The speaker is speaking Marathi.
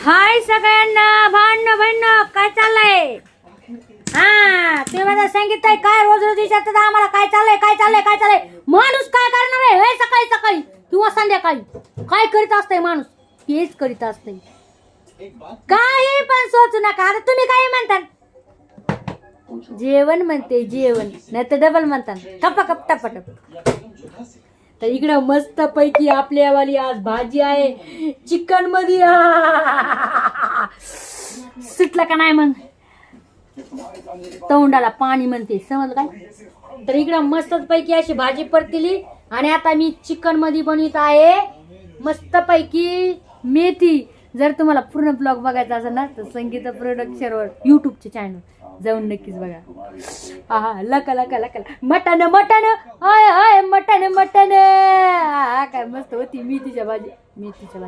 हाय सगळ्यांना, भांडण भांडण काय चाललंय? हा तुम्ही मला सांगितलंय काय रोज रोज विचारतात आम्हाला काय चाललंय काय चाललंय काय चाललंय. माणूस काय करणार आहे हे सकाळी सकाळी किंवा संध्याकाळी काय करीत असतंय माणूस? हेच करीत असतंय. काही पण सोचू नका. आता तुम्ही काय म्हणता? जेवण म्हणते जेवण, नाही तर डबल म्हणतात टपाकप टपाटप. तर इकडं मस्त पैकी आपल्यावाली आज भाजी आहे चिकन मध्ये. सुटलं का नाही मग तोंडाला पाणी म्हणते, समजलं काय? तर इकडं मस्त पैकी अशी भाजी परतिली आणि आता मी चिकन मध्ये बनवित आहे मस्त पैकी मेथी. जर तुम्हाला पूर्ण ब्लॉग बघायचा असेल ना तर संगीता प्रोडक्शनवर युट्यूबचे चॅनल जाऊन नक्कीच बघा. हा लका लका लका मटन मटन हाय हाय मटन मटन. काय मस्त होती मेथीच्या भाजी चिकन.